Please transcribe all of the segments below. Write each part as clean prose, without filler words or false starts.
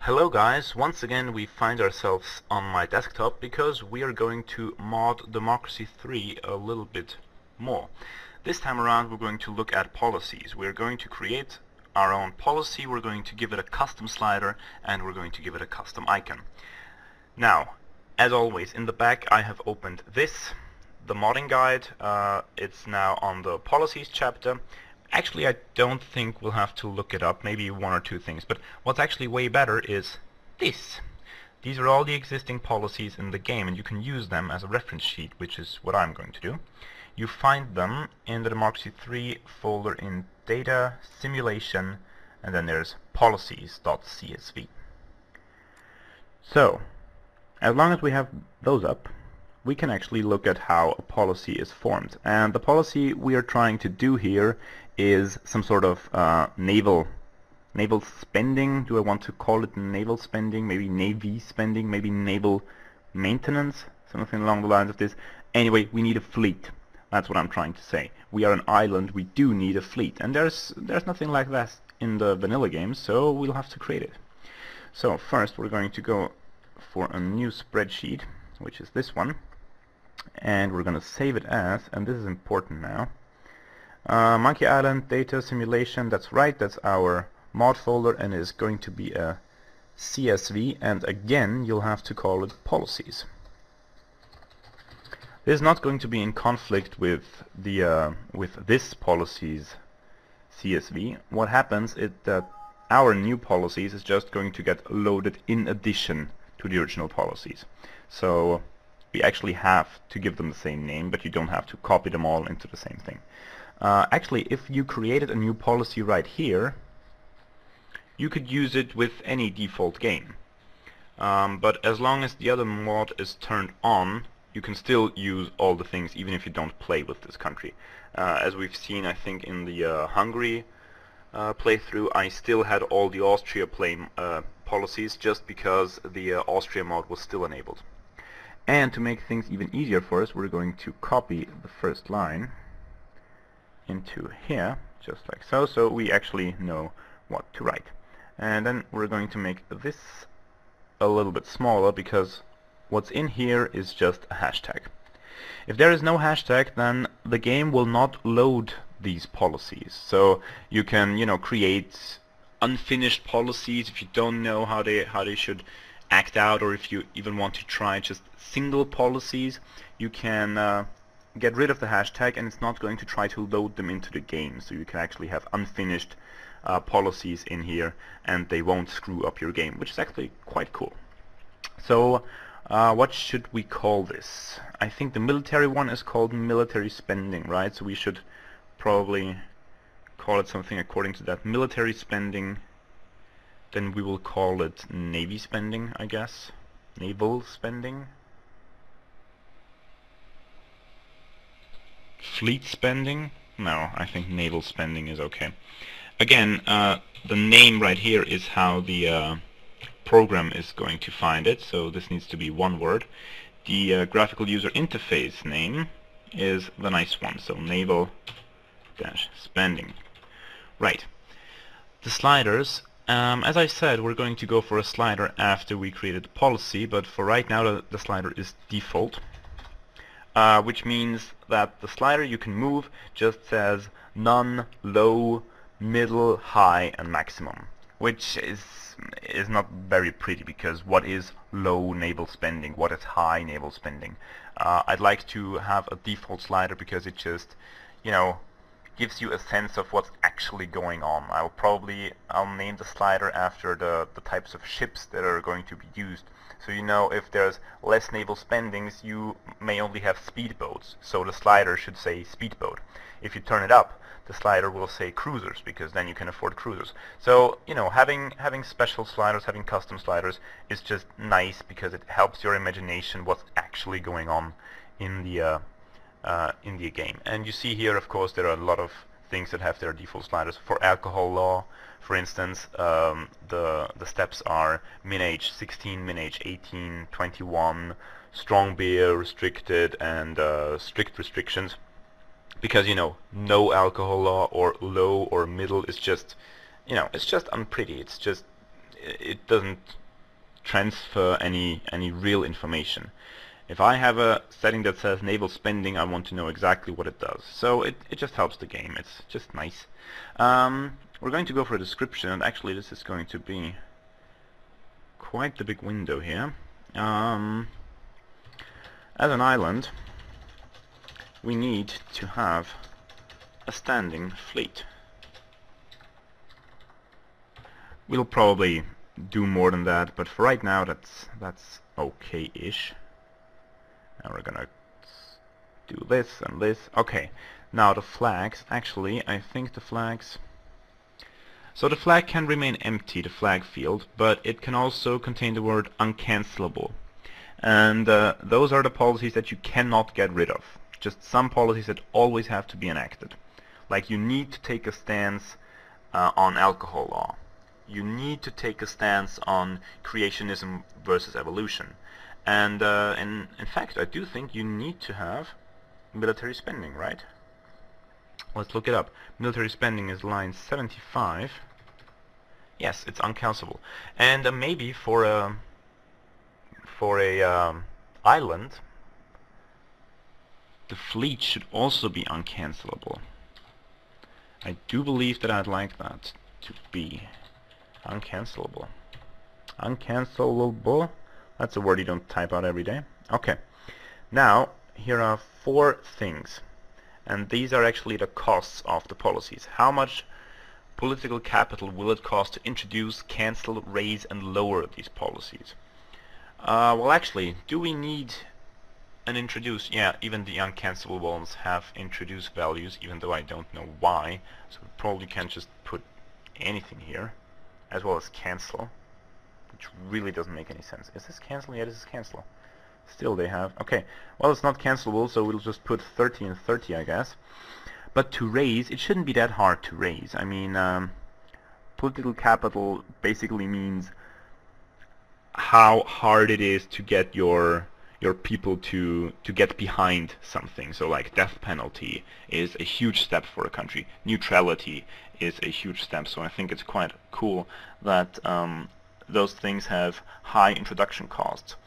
Hello guys, once again we find ourselves on my desktop because we are going to mod Democracy 3 a little bit more. This time around we're going to look at policies. We're going to create our own policy, we're going to give it a custom slider, and we're going to give it a custom icon. Now, as always, in the back I have opened this, the modding guide. It's now on the policies chapter. Actually, I don't think we'll have to look it up, maybe one or two things, but what's actually way better is this. These are all the existing policies in the game, and you can use them as a reference sheet, which is what I'm going to do. You find them in the Democracy 3 folder in Data, Simulation, and then there's policies.csv. So, as long as we have those up, we can actually look at how a policy is formed. And the policy we are trying to do here is some sort of naval spending. Do I want to call it naval spending? Maybe navy spending? Maybe naval maintenance? Something along the lines of this. Anyway, we need a fleet. That's what I'm trying to say. We are an island. We do need a fleet, and there's nothing like that in the vanilla game, so we'll have to create it. So first, we're going to go for a new spreadsheet, which is this one, and we're going to save it as, and this is important now, Monkey Island Data Simulation. That's right, that's our mod folder, and is going to be a CSV, and again you'll have to call it policies. This is not going to be in conflict with the with this policies CSV. What happens is that our new policies is just going to get loaded in addition to the original policies. So we actually have to give them the same name, but you don't have to copy them all into the same thing. Actually, if you created a new policy right here, you could use it with any default game. But as long as the other mod is turned on, you can still use all the things even if you don't play with this country. As we've seen, I think in the Hungary playthrough, I still had all the Austria policies just because the Austria mod was still enabled. And to make things even easier for us, we're going to copy the first line into here, just like so, so we actually know what to write. And then we're going to make this a little bit smaller, because what's in here is just a hashtag. If there is no hashtag, then the game will not load these policies. So you can, create unfinished policies if you don't know how they should act out, or if you even want to try just single policies, you can get rid of the hashtag, and it's not going to try to load them into the game. So you can actually have unfinished policies in here, and they won't screw up your game, which is actually quite cool. So what should we call this? I think the military one is called military spending, right? So we should probably call it something according to that. Military spending. Then we will call it navy spending, I guess. Naval spending. Fleet spending? No, I think naval spending is okay. Again, the name right here is how the program is going to find it, so this needs to be one word. The graphical user interface name is the nice one, so naval-spending. Right. The sliders, as I said, we're going to go for a slider after we created the policy, but for right now the slider is default, which means that the slider you can move just says none, low, middle, high, and maximum, which is not very pretty, because what is low naval spending? What is high naval spending? I'd like to have a default slider because it just, gives you a sense of what's actually going on. I'll name the slider after the types of ships that are going to be used. So if there's less naval spendings, you may only have speedboats, so the slider should say speedboat. If you turn it up, the slider will say cruisers, because then you can afford cruisers. So, having special sliders, having custom sliders is just nice, because it helps your imagination what's actually going on in the game. And you see here, of course, there are a lot of things that have their default sliders. For alcohol law, for instance, the steps are min age 16, min age 18, 21, strong beer restricted, and strict restrictions. Because no alcohol law or low or middle is just it's just unpretty. It doesn't transfer any real information. If I have a setting that says naval spending, I want to know exactly what it does. So it just helps the game. It's just nice. We're going to go for a description, and actually this is going to be quite the big window here. As an island, we need to have a standing fleet. We'll probably do more than that, but for right now that's okay-ish. Now we're gonna do this and this. Okay, now the flags, actually I think the flags, so the flag can remain empty, the flag field, but it can also contain the word uncancelable. And those are the policies that you cannot get rid of. Just some policies that always have to be enacted. Like you need to take a stance on alcohol law. You need to take a stance on creationism versus evolution. And in fact, I do think you need to have military spending, right? Let's look it up. Military spending is line 75. Yes, it's uncancelable. And maybe for a island, the fleet should also be uncancelable. I do believe that I'd like that to be uncancelable. Uncancelable. That's a word you don't type out every day. Okay. Now, here are 4 things. And these are actually the costs of the policies. How much political capital will it cost to introduce, cancel, raise, and lower these policies? Well, actually, do we need an introduce? Yeah, even the uncancelable ones have introduce values, even though I don't know why. So we probably can't just put anything here, as well as cancel, which really doesn't make any sense. Is this cancel? Yeah, this is cancel. Still they have, okay, well it's not cancelable, so we'll just put 30 and 30, I guess. But to raise, it shouldn't be that hard to raise. I mean, political capital basically means how hard it is to get your people to get behind something. So like death penalty is a huge step for a country. Neutrality is a huge step. So I think it's quite cool that those things have high introduction costs.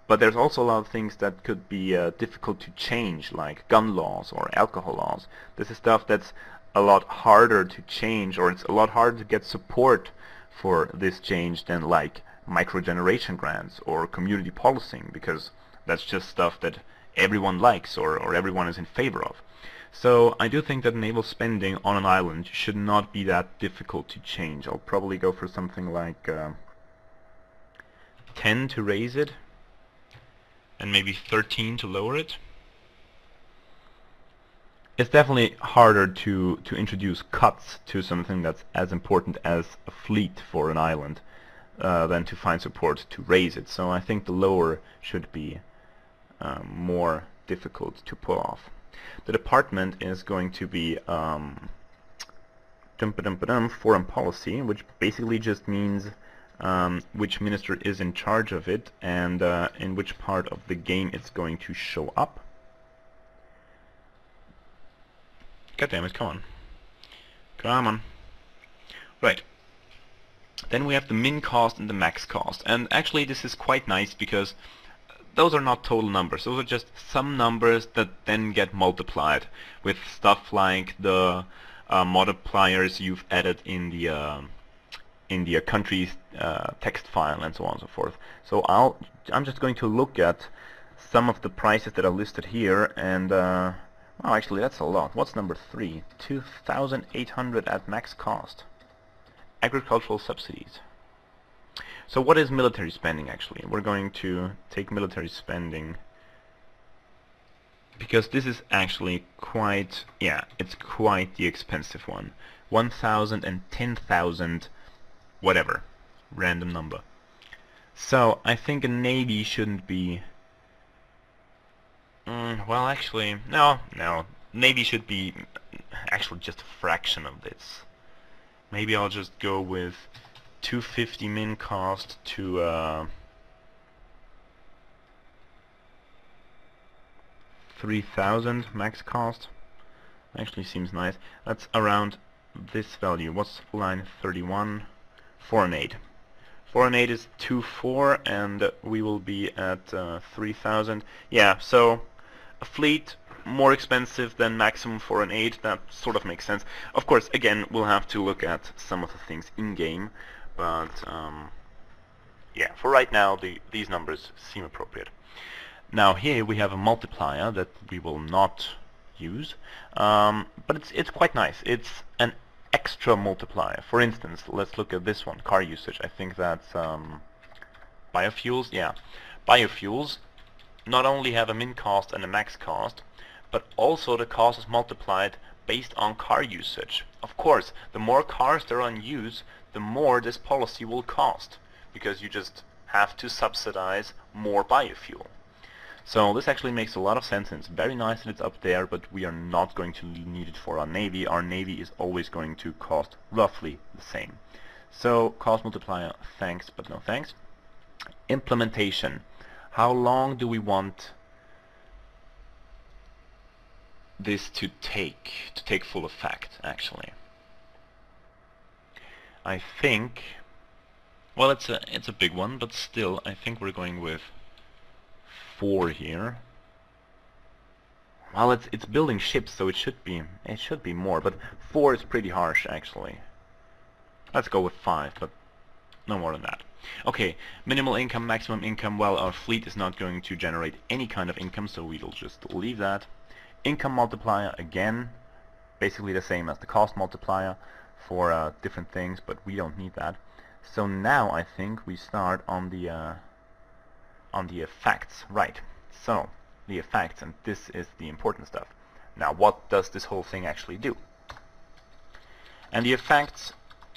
But there's also a lot of things that could be difficult to change, like gun laws or alcohol laws. This is stuff that's a lot harder to change, or it's a lot harder to get support for this change than like microgeneration grants or community policing, because that's just stuff that everyone likes or everyone is in favor of. So I do think that naval spending on an island should not be that difficult to change. I'll probably go for something like 10 to raise it, and maybe 13 to lower it. It's definitely harder to introduce cuts to something that's as important as a fleet for an island than to find support to raise it. So I think the lower should be more difficult to pull off. The department is going to be foreign policy, which basically just means which minister is in charge of it and in which part of the game it's going to show up. God damn it, come on. Come on. Right. Then we have the min cost and the max cost. And actually this is quite nice because those are not total numbers. Those are just some numbers that then get multiplied with stuff like the multipliers you've added in the country's text file and so on and so forth. So I'm just going to look at some of the prices that are listed here, and well, actually that's a lot. What's number 3? 2,800 at max cost. Agricultural subsidies. So what is military spending actually? We're going to take military spending because this is actually quite, yeah, it's quite the expensive one. 1,000 and 10,000 whatever, random number. So I think a navy shouldn't be well, actually no, navy should be actually just a fraction of this. Maybe I'll just go with 250 min cost to 3,000 max cost. Actually seems nice. That's around this value. What's line 31? Foreign aid. Foreign aid is 2.4, and we will be at 3,000. Yeah, so a fleet more expensive than maximum foreign aid, that sort of makes sense. Of course, again, we'll have to look at some of the things in-game, but yeah, for right now, these numbers seem appropriate. Now here we have a multiplier that we will not use, but it's quite nice. It's an extra multiplier. For instance, let's look at this one, car usage. I think that's biofuels. Yeah, biofuels not only have a min cost and a max cost, but also the cost is multiplied based on car usage. Of course, the more cars there are in use, the more this policy will cost, because you just have to subsidize more biofuel. So this actually makes a lot of sense, and it's very nice that it's up there, but we are not going to need it for our Navy. Our Navy is always going to cost roughly the same. So cost multiplier, thanks, but no thanks. Implementation. How long do we want this to take full effect, actually? I think, well, it's a big one, but still, I think we're going with 4 here. Well, it's building ships, so it should be more, but 4 is pretty harsh, actually. Let's go with 5, but no more than that. Okay, minimal income, maximum income. Well, our fleet is not going to generate any kind of income, so we'll just leave that. Income multiplier, again, basically the same as the cost multiplier for different things, but we don't need that. So now I think we start on the effects. Right, so the effects, and this is the important stuff. Now, what does this whole thing actually do? And the effects,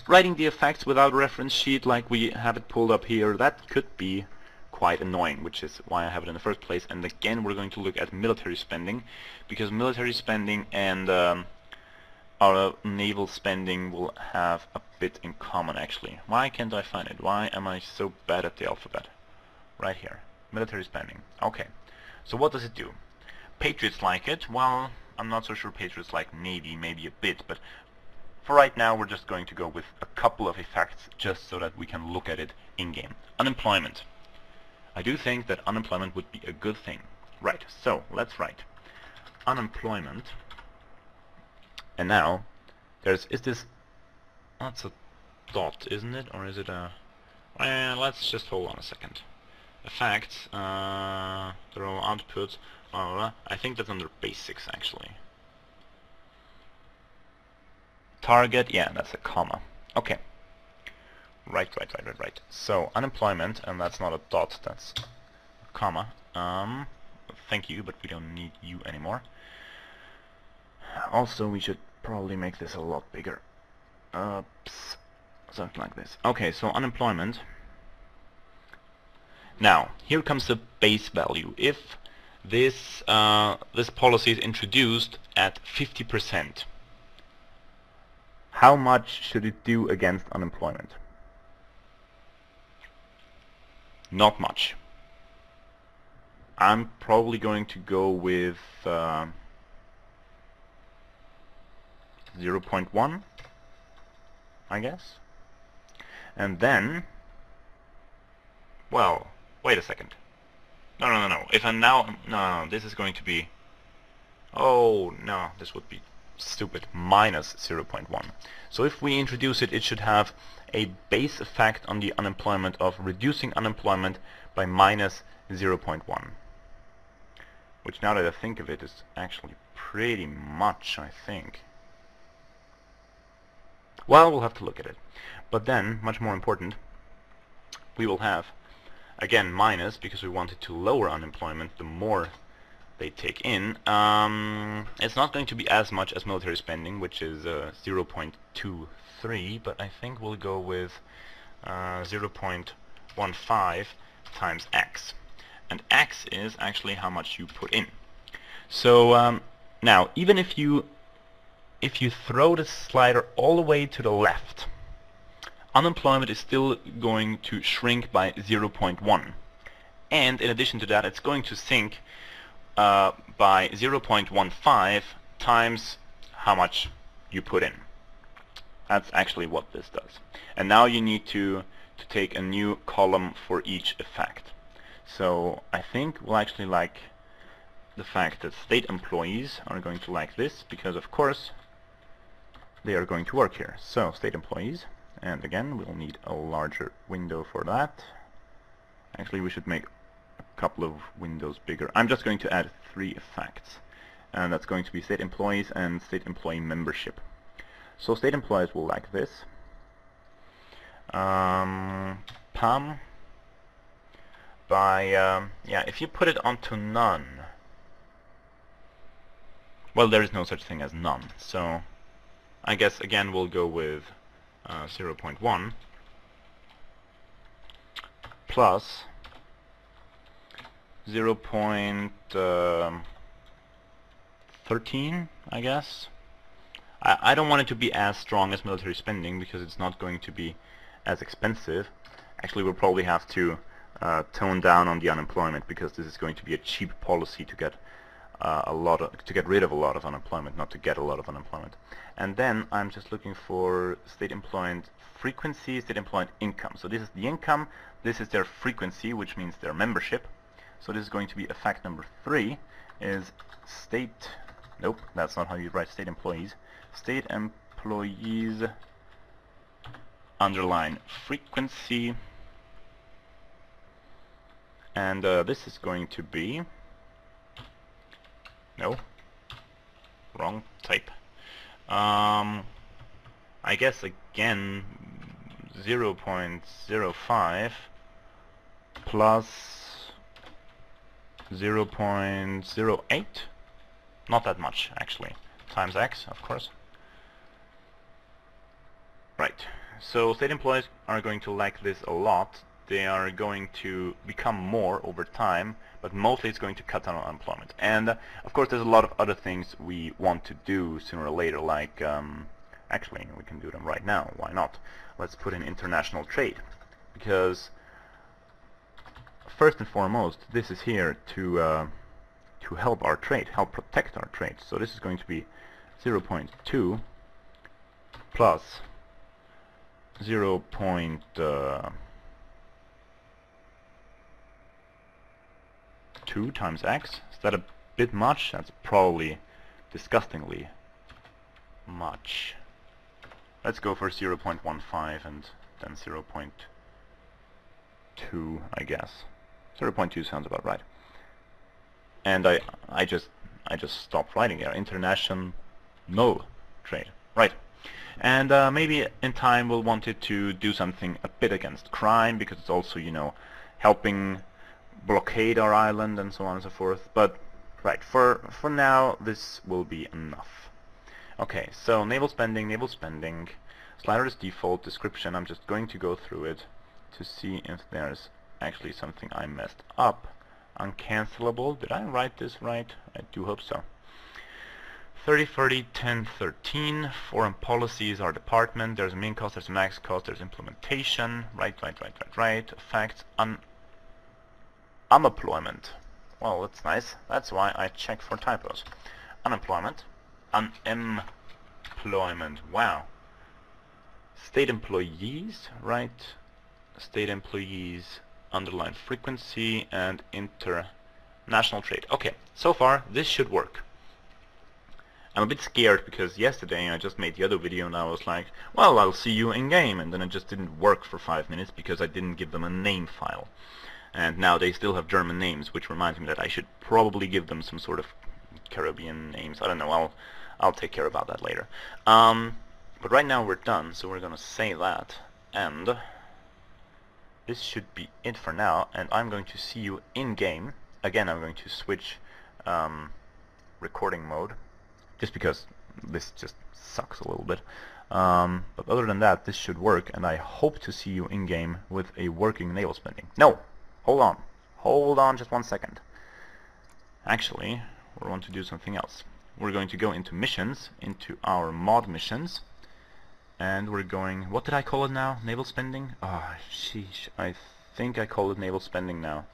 writing the effects without a reference sheet like we have it pulled up here, that could be quite annoying, which is why I have it in the first place. And again, we're going to look at military spending, because military spending and our naval spending will have a bit in common, actually. Why can't I find it? Why am I so bad at the alphabet? Right here, military spending. Okay, so what does it do? Patriots like it. Well, I'm not so sure Patriots like Navy, maybe a bit, but for right now we're just going to go with a couple of effects just so that we can look at it in-game. Unemployment. I do think that unemployment would be a good thing. Right, so let's write unemployment. And now is this, that's a dot, isn't it? Or is it a, let's just hold on a second. Effects, throw output, blah, blah, blah. I think that's under basics, actually. Target, yeah, that's a comma. Okay. Right. So unemployment, and that's not a dot, that's a comma. Thank you, but we don't need you anymore. Also, we should probably make this a lot bigger. Something like this. Okay, so unemployment. Now, here comes the base value. If this this policy is introduced at 50%, how much should it do against unemployment? Not much. I'm probably going to go with 0.1, I guess. And then, well, wait a second. No. If I'm now, no, this is going to be, oh, no, this would be stupid, minus 0.1. So if we introduce it, it should have a base effect on the unemployment of reducing unemployment by minus 0.1. Which, now that I think of it, is actually pretty much, I think. Well, we'll have to look at it. But then, much more important, we will have, again, minus, because we wanted to lower unemployment the more they take in. It's not going to be as much as military spending, which is 0.23, but I think we'll go with 0.15 times x. And x is actually how much you put in. So now, even if you throw the slider all the way to the left, unemployment is still going to shrink by 0.1. And in addition to that, it's going to sink by 0.15 times how much you put in. That's actually what this does. And now you need to to take a new column for each effect. So I think we'll actually like the fact that state employees are going to like this, because of course they are going to work here. So state employees, and again we'll need a larger window for that. Actually we should make a couple of windows bigger. I'm just going to add 3 effects, and that's going to be state employees and state employee membership. So state employees will like this. PAM by yeah, if you put it onto none, well, there is no such thing as none, so I guess again we'll go with 0.1 plus 0.13, I guess. I don't want it to be as strong as military spending because it's not going to be as expensive. Actually, we'll probably have to tone down on the unemployment, because this is going to be a cheap policy to get to get rid of a lot of unemployment, not to get a lot of unemployment. And then I'm just looking for state employment frequency, state employment income. So this is the income, this is their frequency, which means their membership. So this is going to be effect number 3 is state, nope, that's not how you write state employees. State employees underline frequency, and this is going to be, no, wrong type. I guess again 0.05 plus 0.08, not that much actually, times X, of course. Right, so state employees are going to like this a lot. They are going to become more over time, but mostly it's going to cut down on unemployment. And of course there's a lot of other things we want to do sooner or later, like actually we can do them right now, why not? Let's put in international trade, because first and foremost this is here to help our trade, help protect our trade. So this is going to be 0.2 plus 0.2 times X. Is that a bit much? That's probably disgustingly much. Let's go for 0.15 and then 0.2, I guess. 0.2 sounds about right. And I just stopped writing here. International trade. Right. And maybe in time we'll want it to do something a bit against crime, because it's also, you know, helping blockade our island and so on and so forth. But right, for now this will be enough. Okay, so naval spending, slider is default, description, I'm just going to go through it to see if there's actually something I messed up. Uncancelable, did I write this right? I do hope so. 30, 40, 10, 13, foreign policies are department, there's a mean cost, there's a max cost, there's implementation, right, effects, unemployment. Well, that's nice, that's why I check for typos. Unemployment, wow. State employees, right, state employees, underline frequency, and international trade. Okay, so far this should work. I'm a bit scared because yesterday I just made the other video and I was like, well, I'll see you in game, and then it just didn't work for 5 minutes because I didn't give them a name file. And now they still have German names, which reminds me that I should probably give them some sort of Caribbean names. I don't know, I'll take care about that later. But right now we're done, so we're gonna say that, and this should be it for now, and I'm going to see you in game. Again, I'm going to switch recording mode, just because this just sucks a little bit. But other than that, this should work, and I hope to see you in game with a working naval spending. No! Hold on just 1 second. Actually, we want to do something else. We're going to go into missions, into our mod missions, and we're going, what did I call it now? Naval spending? Ah, sheesh, I think I call it naval spending now.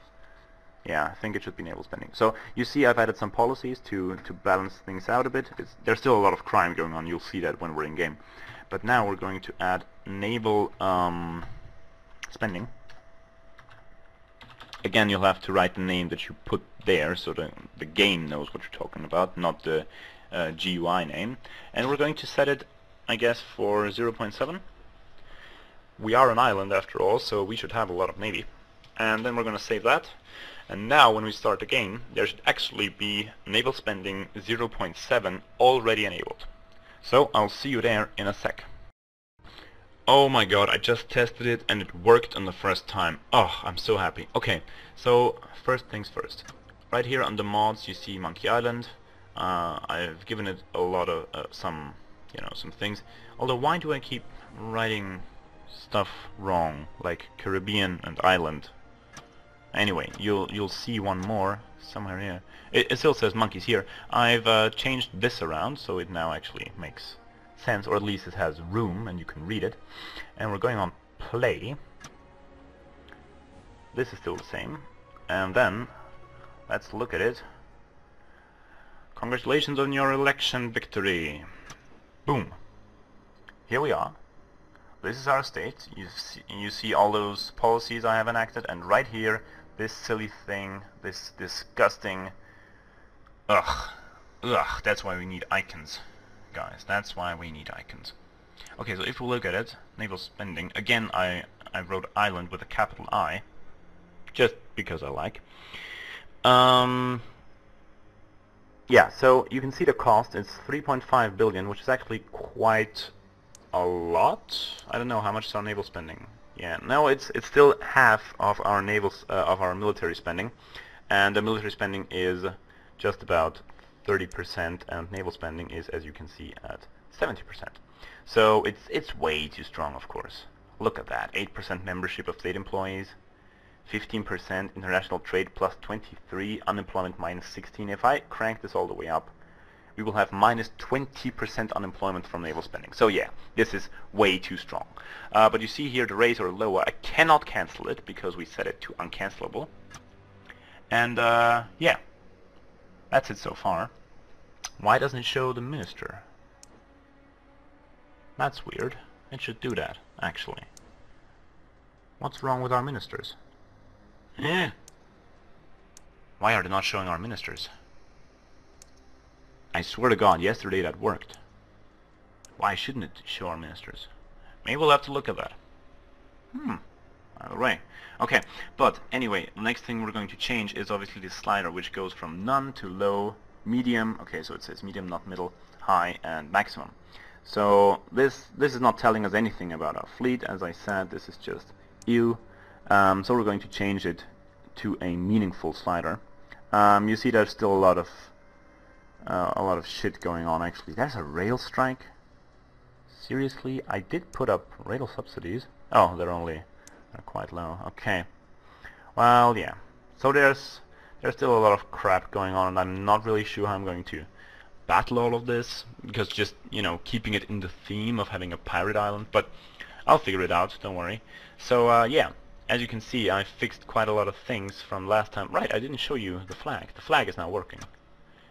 Yeah, I think it should be naval spending. So you see I've added some policies to balance things out a bit. There's still a lot of crime going on, you'll see that when we're in game. But now we're going to add naval Spending. Again, you'll have to write the name that you put there so the game knows what you're talking about, not the GUI name. And we're going to set it, I guess, for 0.7. We are an island after all, so we should have a lot of navy. And then we're going to save that. And now when we start the game, there should actually be Naval Spending 0.7 already enabled. So I'll see you there in a sec. Oh my god, I just tested it and it worked on the first time. Oh, I'm so happy. Okay, so first things first. Right here on the mods you see Monkey Island. I've given it a lot of some things. Although why do I keep writing stuff wrong, like Caribbean and Island? Anyway, you'll see one more somewhere here. It still says monkeys here. I've changed this around so it now actually makes sense, or at least it has room and you can read it. And we're going on play. This is still the same. And then let's look at it. Congratulations on your election victory. Boom. Here we are. This is our state. You see all those policies I have enacted, and right here, this silly thing, this disgusting... Ugh, that's why we need icons, guys. That's why we need icons. Okay, so if we look at it, Naval Spending, again I wrote island with a capital I, just because I like. Yeah, so you can see the cost is 3.5 billion, which is actually quite a lot. I don't know how much is our naval spending. Yeah, no, it's still half of our military spending, and the military spending is just about 30%, and naval spending is, as you can see, at 70%. So it's way too strong, of course. Look at that: 8% membership of state employees, 15% international trade plus 23, unemployment minus 16. If I crank this all the way up, we will have minus 20% unemployment from naval spending. So yeah, this is way too strong. But you see here the raise or lower, I cannot cancel it because we set it to uncancelable. And yeah, that's it so far. Why doesn't it show the minister? That's weird. It should do that, actually. What's wrong with our ministers? Yeah. Why are they not showing our ministers? I swear to God, yesterday that worked. Why shouldn't it show our ministers? Maybe we'll have to look at that. Either way. Okay, but anyway, the next thing we're going to change is obviously this slider, which goes from none to low, medium. Okay, so it says medium, not middle, high, and maximum. So this is not telling us anything about our fleet. As I said, this is just ew. So we're going to change it to a meaningful slider. You see there's still a lot of shit going on. Actually, there's a rail strike. Seriously, I did put up rail subsidies. Oh, they're quite low. Okay. Well, yeah. So there's still a lot of crap going on, and I'm not really sure how I'm going to battle all of this, because just, keeping it in the theme of having a pirate island, but I'll figure it out, don't worry. So yeah, as you can see, I fixed quite a lot of things from last time. Right, I didn't show you the flag. The flag is now working.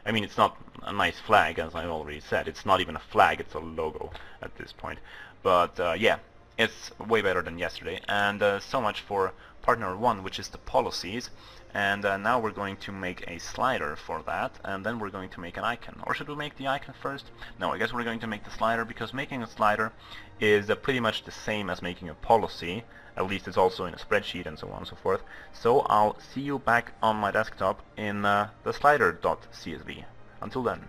I mean, it's not a nice flag, as I already said. It's not even a flag, it's a logo at this point. But yeah, it's way better than yesterday. And so much for part number 1, which is the policies. And now we're going to make a slider for that, and then we're going to make an icon. Or should we make the icon first? No, I guess we're going to make the slider, because making a slider is pretty much the same as making a policy. At least it's also in a spreadsheet and so on and so forth. So I'll see you back on my desktop in the slider.csv. Until then.